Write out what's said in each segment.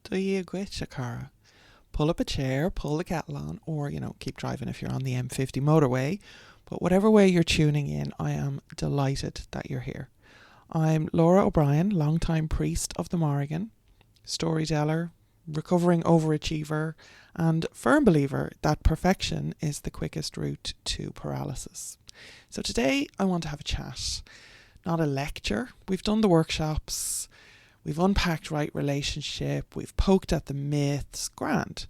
Do you quit, Shakara? Pull up a chair, pull the kettle on, or, keep driving if you're on the M50 motorway. But whatever way you're tuning in, I am delighted that you're here. I'm Lora O'Brien, longtime priest of the Mórrígan, storyteller, recovering overachiever, and firm believer that perfection is the quickest route to paralysis. So today I want to have a chat, not a lecture. We've done the workshops, we've unpacked right relationship, we've poked at the myths, grand.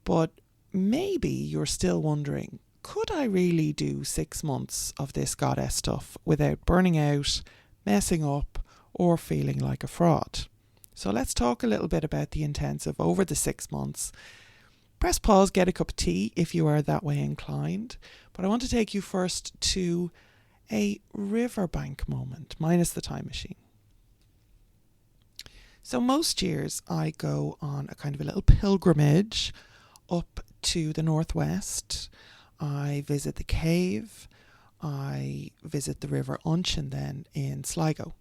But maybe you're still wondering, could I really do 6 months of this goddess stuff without burning out, messing up, or feeling like a fraud? So let's talk a little bit about the intensive over the 6 months. Press pause, get a cup of tea if you are that way inclined. But I want to take you first to a riverbank moment, minus the time machine. So most years I go on a kind of a little pilgrimage up to the northwest. I visit the cave, I visit the River Unshin then in Sligo.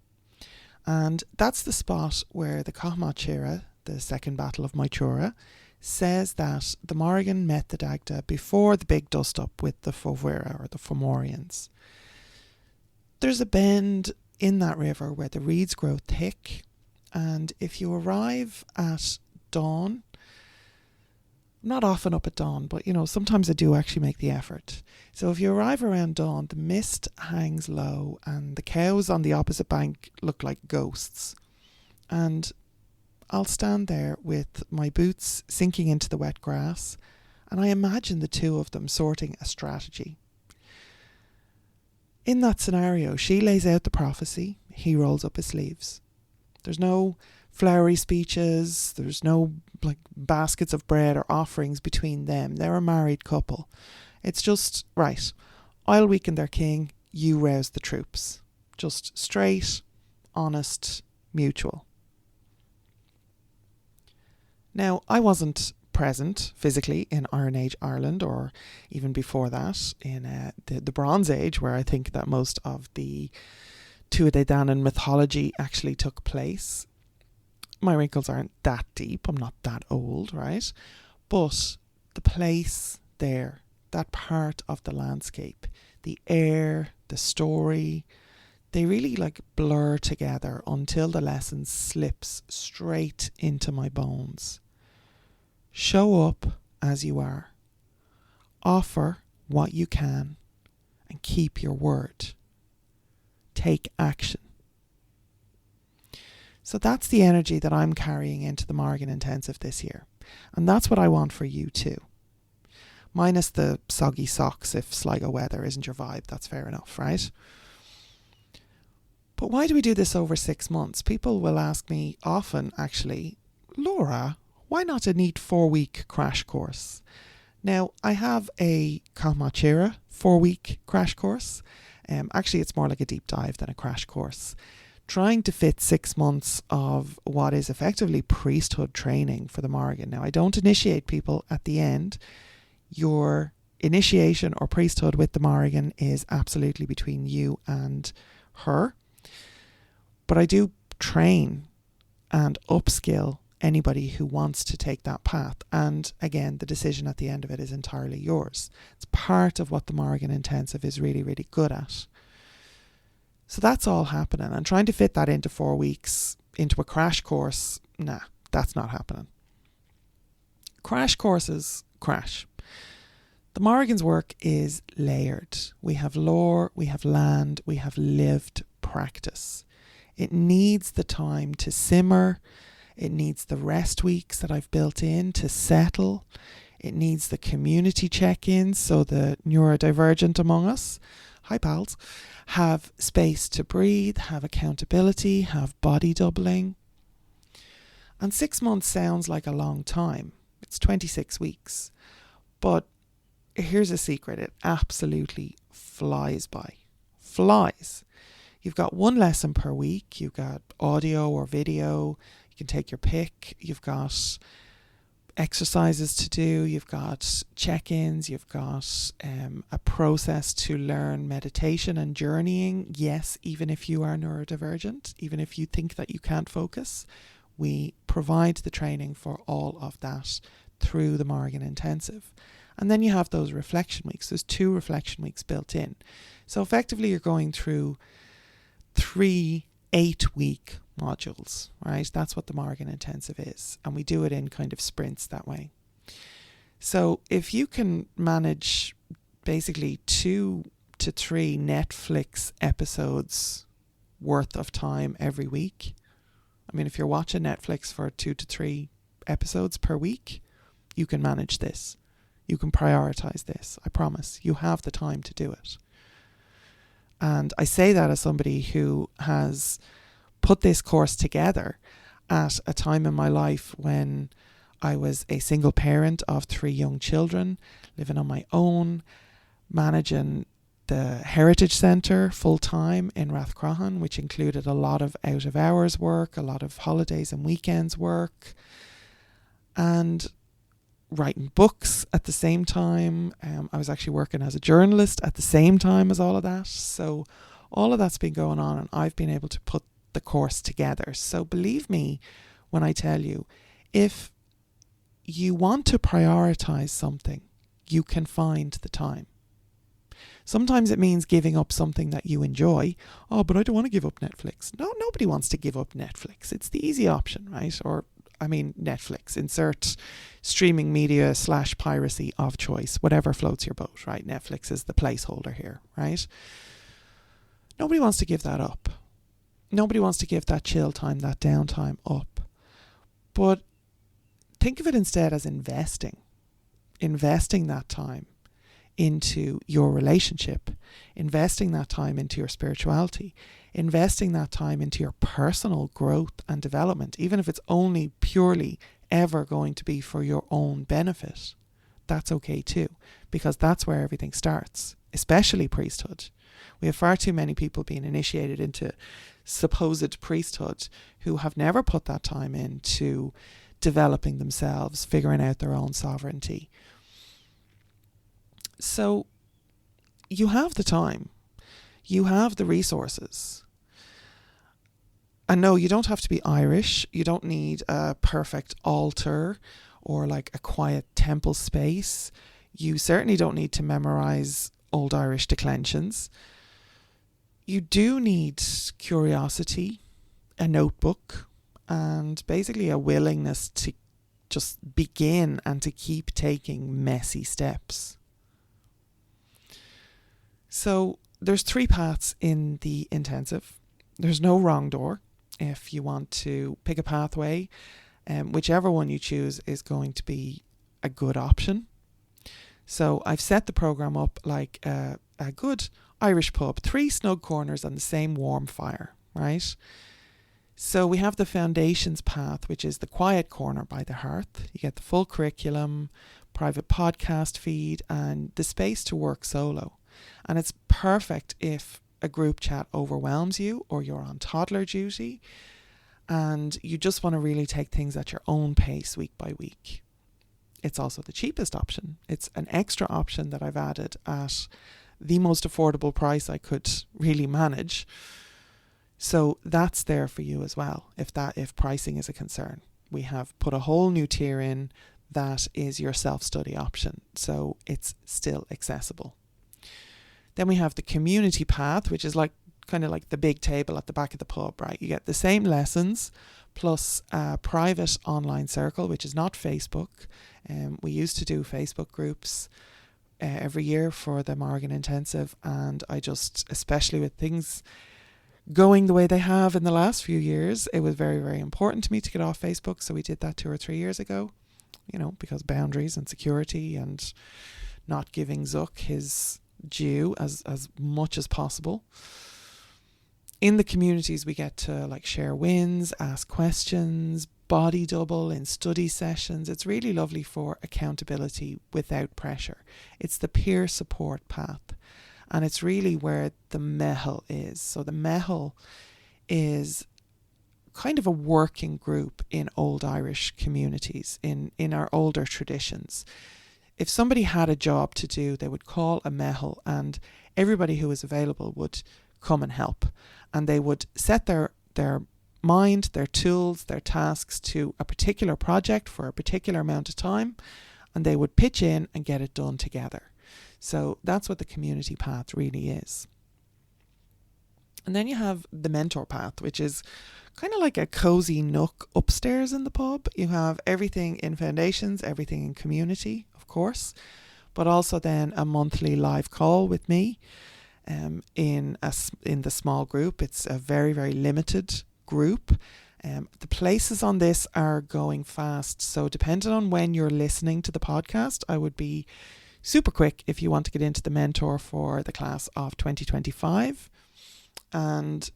And that's the spot where the Cath Maige Tuired, the second battle of Maige, says that the Mórrígan met the Dagda before the big dust-up with the Fomhuire or the Fomorians. There's a bend in that river where the reeds grow thick, and if you arrive at dawn, not often up at dawn, but sometimes I do actually make the effort. So if you arrive around dawn, the mist hangs low and the cows on the opposite bank look like ghosts. And I'll stand there with my boots sinking into the wet grass, and I imagine the two of them sorting a strategy. In that scenario, she lays out the prophecy, he rolls up his sleeves. There's no flowery speeches, there's no baskets of bread or offerings between them. They're a married couple. It's just, right, I'll weaken their king, you rouse the troops. Just straight, honest, mutual. Now, I wasn't present physically in Iron Age Ireland, or even before that in the Bronze Age, where I think that most of the Tuatha Dé Danann mythology actually took place. My wrinkles aren't that deep, I'm not that old, right? But the place there, that part of the landscape, the air, the story, they really blur together until the lesson slips straight into my bones. Show up as you are. Offer what you can and keep your word. Take action. So that's the energy that I'm carrying into the Mórrígan Intensive this year. And that's what I want for you too. Minus the soggy socks if Sligo weather isn't your vibe, that's fair enough, right? But why do we do this over 6 months? People will ask me often, actually, Lora, why not a neat 4-week crash course? Now, I have a Cath Maige Tuired 4-week crash course. Actually, it's more like a deep dive than a crash course. Trying to fit 6 months of what is effectively priesthood training for the Mórrígan. Now, I don't initiate people at the end. Your initiation or priesthood with the Mórrígan is absolutely between you and her. But I do train and upskill anybody who wants to take that path. And again, the decision at the end of it is entirely yours. It's part of what the Mórrígan Intensive is really, really good at. So that's all happening. And trying to fit that into 4 weeks, into a crash course, nah, that's not happening. Crash courses crash. The Mórrígan's work is layered. We have lore, we have land, we have lived practice. It needs the time to simmer. It needs the rest weeks that I've built in to settle. It needs the community check-ins so the neurodivergent among us, hi pals, have space to breathe, have accountability, have body doubling. And 6 months sounds like a long time. It's 26 weeks. But here's a secret, it absolutely flies by. Flies. You've got one lesson per week, you've got audio or video, you can take your pick, you've got exercises to do, you've got check-ins, you've got a process to learn meditation and journeying. Yes, even if you are neurodivergent, even if you think that you can't focus, We provide the training for all of that through the Mórrígan Intensive. And then you have those reflection weeks. There's 2 reflection weeks built in. So effectively you're going through 3 8-week modules, right? That's what the Mórrígan Intensive is. And we do it in kind of sprints that way. So if you can manage basically 2 to 3 Netflix episodes worth of time every week. I mean, if you're watching Netflix for 2 to 3 episodes per week, you can manage this. You can prioritize this. I promise. You have the time to do it. And I say that as somebody who has put this course together at a time in my life when I was a single parent of 3 young children, living on my own, managing the Heritage Centre full-time in Rathcroghan, which included a lot of out-of-hours work, a lot of holidays and weekends work, and writing books at the same time. I was actually working as a journalist at the same time as all of that. So all of that's been going on, and I've been able to put the course together. So believe me when I tell you, if you want to prioritize something, you can find the time. Sometimes it means giving up something that you enjoy. Oh, but I don't want to give up Netflix. No, nobody wants to give up Netflix. It's the easy option, right? Or, I mean, Netflix. Insert streaming media / piracy of choice, whatever floats your boat, right? Netflix is the placeholder here, right? Nobody wants to give that up. Nobody wants to give that chill time, that downtime up. But think of it instead as investing that time into your relationship, investing that time into your spirituality, investing that time into your personal growth and development, even if it's only purely ever going to be for your own benefit. That's okay too, because that's where everything starts, especially priesthood. We have far too many people being initiated into supposed priesthood who have never put that time into developing themselves, figuring out their own sovereignty. So you have the time, you have the resources. And no, you don't have to be Irish. You don't need a perfect altar or like a quiet temple space. You certainly don't need to memorize old Irish declensions. You do need curiosity, a notebook, and basically a willingness to just begin and to keep taking messy steps. So there's 3 paths in the intensive. There's no wrong door. If you want to pick a pathway, whichever one you choose is going to be a good option. So I've set the program up like a good Irish pub, 3 snug corners and the same warm fire, right? So we have the foundations path, which is the quiet corner by the hearth. You get the full curriculum, private podcast feed, and the space to work solo. And it's perfect if a group chat overwhelms you or you're on toddler duty and you just want to really take things at your own pace week by week. It's also the cheapest option. It's an extra option that I've added at the most affordable price I could really manage. So that's there for you as well, if pricing is a concern. We have put a whole new tier in that is your self-study option, so it's still accessible. Then we have the community path, which is like kind of like the big table at the back of the pub, right? You get the same lessons plus a private online circle, which is not Facebook. We used to do Facebook groups every year for the Mórrígan Intensive, and I just, especially with things going the way they have in the last few years, it was very, very important to me to get off Facebook. So we did that 2 or 3 years ago, because boundaries and security and not giving Zuck his due as much as possible. In the communities, we get to like share wins, ask questions, body double in study sessions. It's really lovely for accountability without pressure. It's the peer support path, and it's really where the mehel is. So the mehel is kind of a working group in old Irish communities, in our older traditions. If somebody had a job to do, they would call a mehel, and everybody who was available would come and help. And they would set their mind their tools, their tasks to a particular project for a particular amount of time, and they would pitch in and get it done together. So that's what the community path really is. And then you have the mentor path, which is kind of like a cozy nook upstairs in the pub. You have everything in foundations, everything in community, of course, but also then a monthly live call with me in the small group. It's a very, very limited group. The places on this are going fast. So depending on when you're listening to the podcast, I would be super quick if you want to get into the mentor for the class of 2025. And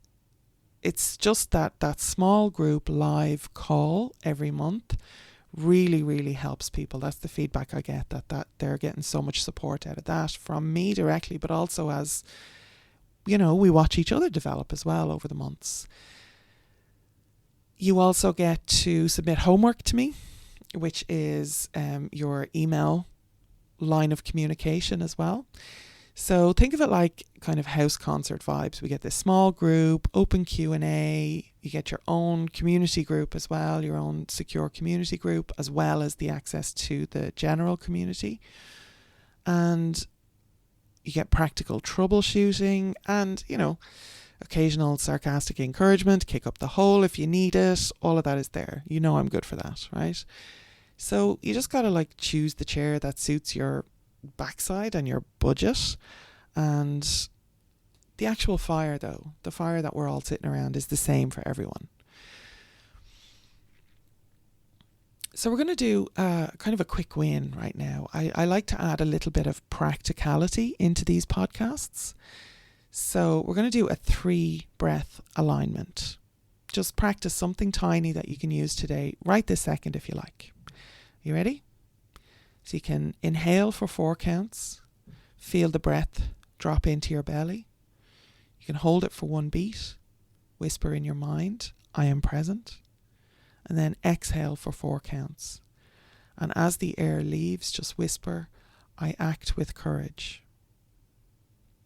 it's just that small group live call every month really, really helps people. That's the feedback I get, that they're getting so much support out of that from me directly, but also as, we watch each other develop as well over the months. You also get to submit homework to me, which is your email line of communication as well. So think of it like kind of house concert vibes. We get this small group, open Q&A. You get your own community group as well, your own secure community group, as well as the access to the general community. And you get practical troubleshooting and, occasional sarcastic encouragement, kick up the hole if you need it. All of that is there. I'm good for that, right? So you just got to choose the chair that suits your backside and your budget. And the actual fire, though, the fire that we're all sitting around, is the same for everyone. So we're going to do kind of a quick win right now. I like to add a little bit of practicality into these podcasts. So we're going to do a 3-breath alignment. Just practice something tiny that you can use today, right this second if you like. You ready? So you can inhale for 4 counts, feel the breath drop into your belly. You can hold it for 1 beat, whisper in your mind, I am present. And then exhale for 4 counts. And as the air leaves, just whisper, I act with courage.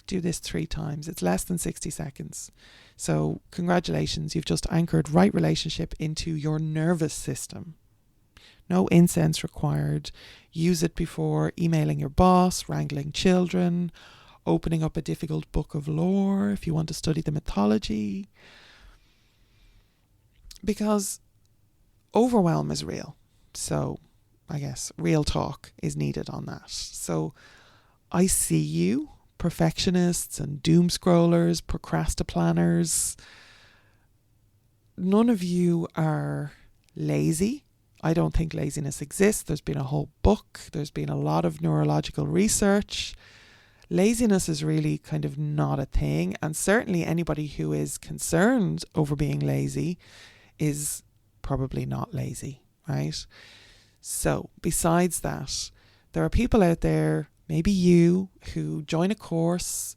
Do this 3 times. It's less than 60 seconds. So congratulations, you've just anchored right relationship into your nervous system. No incense required. Use it before emailing your boss, wrangling children, opening up a difficult book of lore if you want to study the mythology. Because overwhelm is real. So I guess real talk is needed on that. So I see you, perfectionists and doom scrollers, procrastinators. None of you are lazy. I don't think laziness exists. There's been a whole book. There's been a lot of neurological research. Laziness is really kind of not a thing. And certainly anybody who is concerned over being lazy is probably not lazy, right? So besides that, there are people out there, maybe you, who join a course,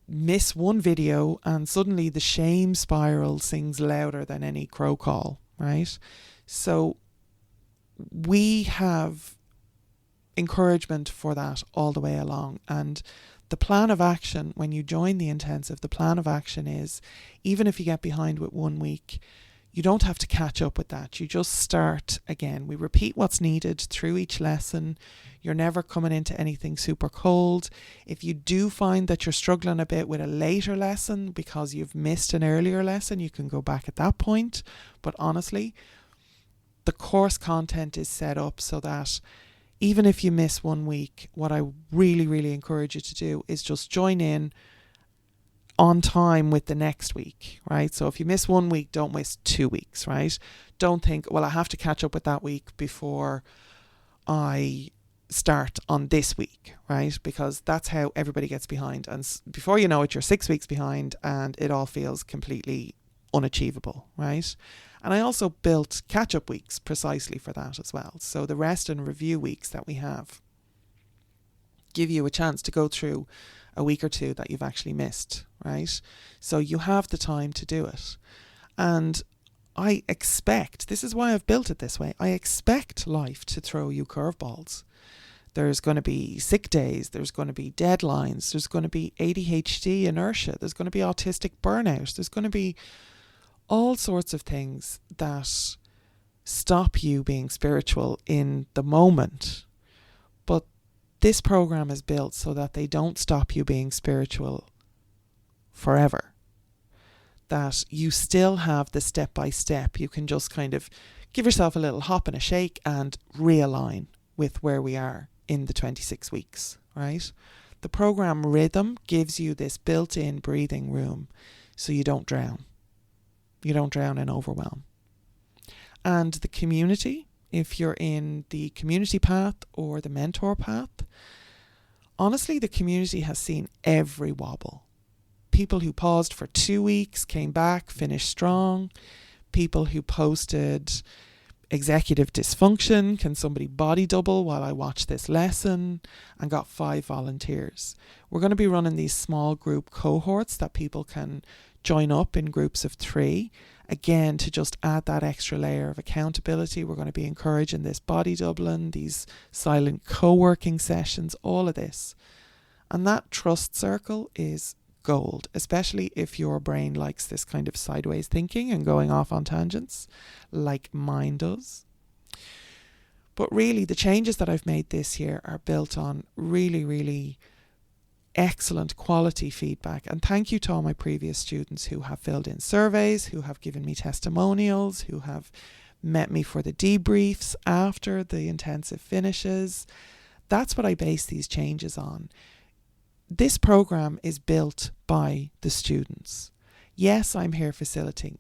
miss one video, and suddenly the shame spiral sings louder than any crow call, right? So we have encouragement for that all the way along. And the plan of action, when you join the intensive, the plan of action is, even if you get behind with 1 week, you don't have to catch up with that. You just start again. We repeat what's needed through each lesson. You're never coming into anything super cold. If you do find that you're struggling a bit with a later lesson because you've missed an earlier lesson, you can go back at that point. But honestly, the course content is set up so that even if you miss 1 week, what I really, really encourage you to do is just join in on time with the next week, right? So if you miss 1 week, don't miss 2 weeks, right? Don't think, well, I have to catch up with that week before I start on this week, right? Because that's how everybody gets behind. And before you know it, you're 6 weeks behind and it all feels completely unachievable, right? And I also built catch-up weeks precisely for that as well. So the rest and review weeks that we have give you a chance to go through a week or two that you've actually missed, right? So you have the time to do it. And I expect, this is why I've built it this way, I expect life to throw you curveballs. There's going to be sick days, there's going to be deadlines, there's going to be ADHD inertia, there's going to be autistic burnout, there's going to be all sorts of things that stop you being spiritual in the moment. But this program is built so that they don't stop you being spiritual forever. That you still have the step by step. You can just kind of give yourself a little hop and a shake and realign with where we are in the 26 weeks, right? The program rhythm gives you this built-in breathing room so you don't drown. You don't drown in overwhelm. And the community, if you're in the community path or the mentor path, honestly, the community has seen every wobble. People who paused for 2 weeks, came back, finished strong. People who posted executive dysfunction, can somebody body double while I watch this lesson, and got 5 volunteers. We're going to be running these small group cohorts that people can join up in groups of 3. Again, to just add that extra layer of accountability. We're going to be encouraging this body doubling, these silent co-working sessions, all of this. And that trust circle is gold, especially if your brain likes this kind of sideways thinking and going off on tangents like mine does. But really, the changes that I've made this year are built on really, really excellent quality feedback. And thank you to all my previous students who have filled in surveys, who have given me testimonials, who have met me for the debriefs after the intensive finishes. That's what I base these changes on. This program is built by the students. Yes, I'm here facilitating.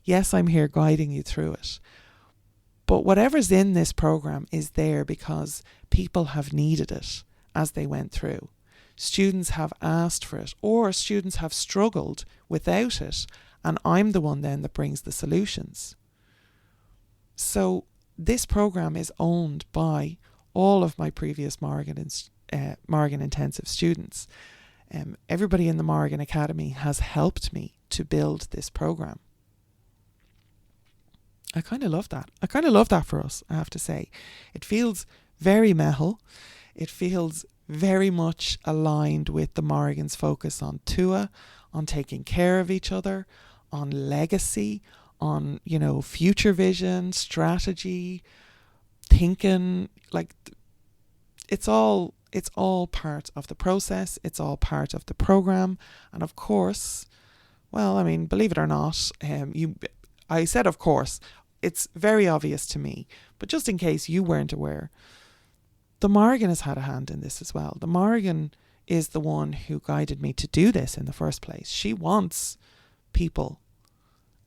Yes, I'm here guiding you through it. But whatever's in this program is there because people have needed it as they went through. Students have asked for it, or students have struggled without it, and I'm the one then that brings the solutions. So this program is owned by all of my previous Mórrígan Intensive students. Everybody in the Mórrígan Academy has helped me to build this program. I kind of love that. I kind of love that for us, I have to say. It feels very mehel. It feels very much aligned with the Mórrígan's focus on Tua, on taking care of each other, on legacy, on, future vision, strategy, thinking. Like, it's all part of the process. It's all part of the program. And of course, believe it or not, I said of course, it's very obvious to me, but just in case you weren't aware, the Mórrígan has had a hand in this as well. The Mórrígan is the one who guided me to do this in the first place. She wants people,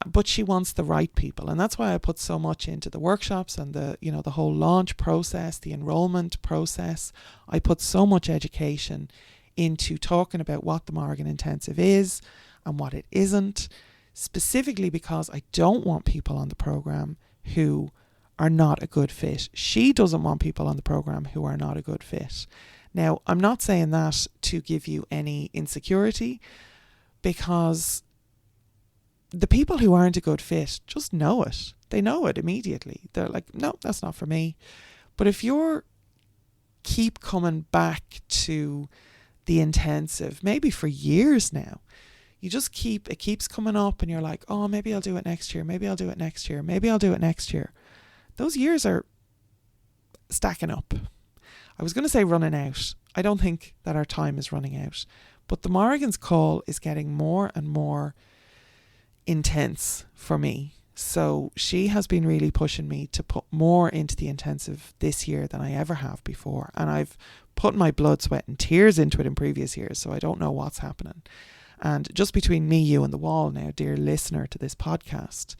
but she wants the right people. And that's why I put so much into the workshops and the whole launch process, the enrollment process. I put so much education into talking about what the Mórrígan Intensive is and what it isn't, specifically because I don't want people on the program who are not a good fit. She doesn't want people on the program who are not a good fit. Now, I'm not saying that to give you any insecurity, because the people who aren't a good fit just know it. They know it immediately. They're like, no, that's not for me. But if you're keep coming back to the intensive, maybe for years now, it keeps coming up and you're like, oh, maybe I'll do it next year. Maybe I'll do it next year. Maybe I'll do it next year. Those years are stacking up. I was going to say running out. I don't think that our time is running out. But the Mórrígan's call is getting more and more intense for me. So she has been really pushing me to put more into the intensive this year than I ever have before. And I've put my blood, sweat and tears into it in previous years, so I don't know what's happening. And just between me, you and the wall now, dear listener to this podcast,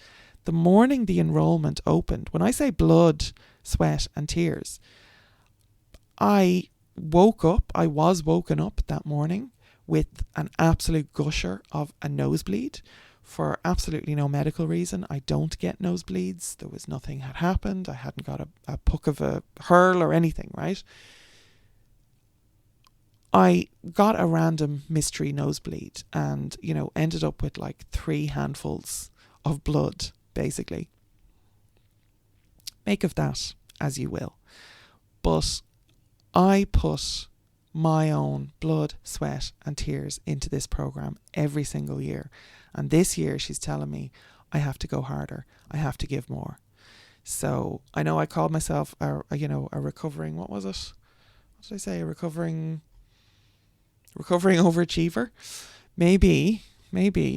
the morning the enrollment opened, when I say blood, sweat and tears, I was woken up that morning with an absolute gusher of a nosebleed for absolutely no medical reason. I don't get nosebleeds. There was nothing had happened. I hadn't got a puck of a hurl or anything, right? I got a random mystery nosebleed and, ended up with like 3 handfuls of blood, basically. Make of that as you will. But I put my own blood, sweat and tears into this program every single year. And this year she's telling me I have to go harder. I have to give more. So I know I called myself a recovering, what was it? What did I say? A recovering overachiever. Maybe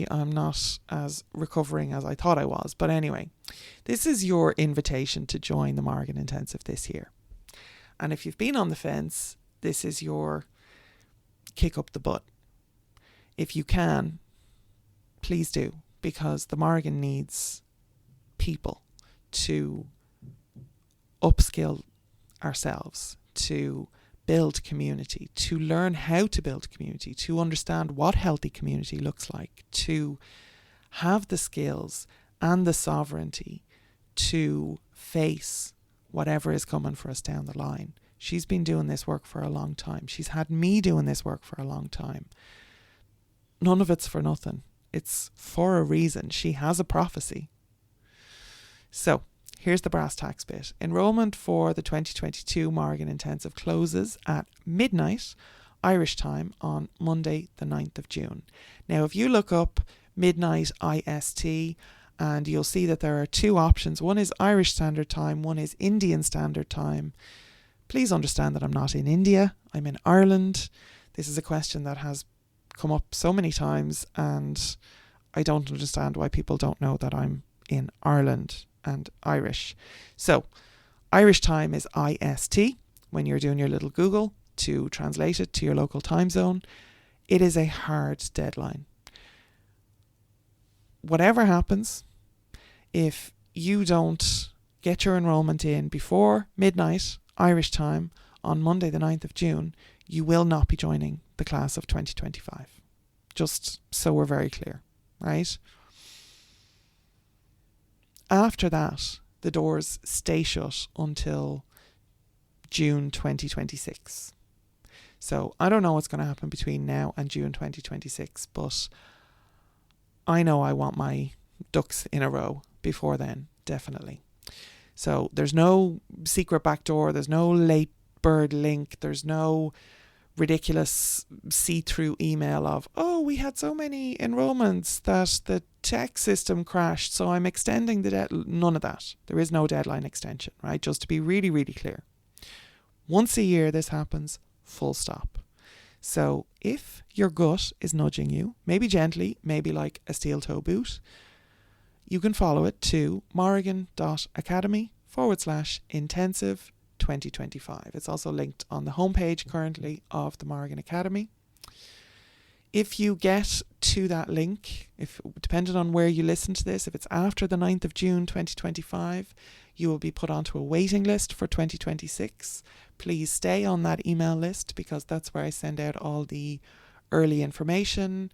I'm not as recovering as I thought I was. But anyway, this is your invitation to join the Mórrígan Intensive this year. And if you've been on the fence, this is your kick up the butt. If you can, please do, because the Mórrígan needs people to upskill ourselves, to build community, to learn how to build community, to understand what healthy community looks like, to have the skills and the sovereignty to face whatever is coming for us down the line. She's been doing this work for a long time. She's had me doing this work for a long time. None of it's for nothing. It's for a reason. She has a prophecy. So, here's the brass tacks bit. Enrollment for the 2022 Mórrígan Intensive closes at midnight Irish time on Monday the 9th of June. Now, if you look up midnight IST, and you'll see that there are two options. One is Irish Standard Time, one is Indian Standard Time. Please understand that I'm not in India, I'm in Ireland. This is a question that has come up so many times, and I don't understand why people don't know that I'm in Ireland and Irish. So, Irish time is IST, when you're doing your little Google to translate it to your local time zone. It is a hard deadline. Whatever happens, if you don't get your enrolment in before midnight Irish time on Monday the 9th of June, you will not be joining the class of 2025. Just so we're very clear, right? After that, the doors stay shut until June 2026. So I don't know what's going to happen between now and June 2026, but I know I want my ducks in a row before then, definitely. So there's no secret backdoor, there's no late bird link, there's no ridiculous see-through email of, oh, we had so many enrollments that the tech system crashed, so I'm extending the none of that. There is no deadline extension, right? Just to be really, really clear. Once a year this happens, full stop. So if your gut is nudging you, maybe gently, maybe like a steel toe boot, you can follow it to mórrigan.academy/intensive 2025. It's also linked on the homepage currently of the Mórrígan Academy. If you get to that link, if depending on where you listen to this, if it's after the 9th of June 2025, you will be put onto a waiting list for 2026. Please stay on that email list, because that's where I send out all the early information,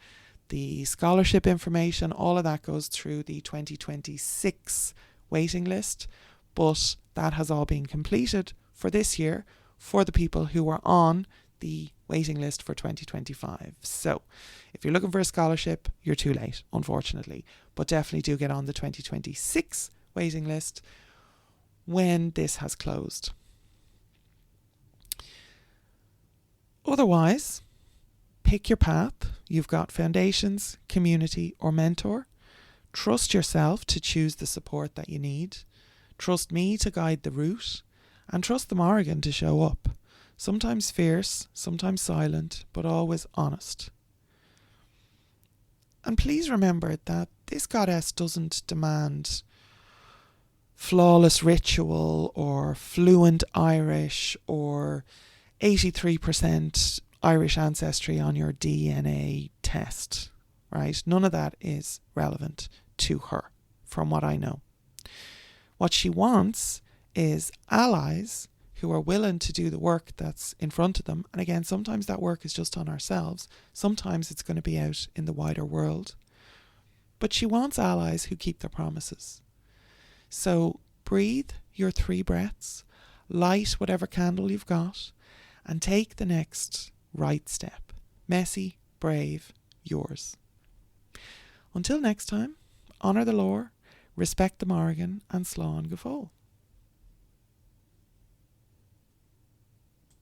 the scholarship information, all of that goes through the 2026 waiting list. But that has all been completed for this year for the people who are on the waiting list for 2025. So if you're looking for a scholarship, you're too late, unfortunately. But definitely do get on the 2026 waiting list when this has closed. Otherwise, pick your path. You've got foundations, community, or mentor. Trust yourself to choose the support that you need. Trust me to guide the route, and trust the Mórrígan to show up. Sometimes fierce, sometimes silent, but always honest. And please remember that this goddess doesn't demand flawless ritual or fluent Irish or 83% Irish ancestry on your DNA test, right? None of that is relevant to her, from what I know. What she wants is allies who are willing to do the work that's in front of them. And again, sometimes that work is just on ourselves. Sometimes it's going to be out in the wider world. But she wants allies who keep their promises. So breathe your 3 breaths, light whatever candle you've got, and take the next right step. Messy, brave, yours. Until next time, honour the Lora, respect the Mórrígan, and slán go fóill.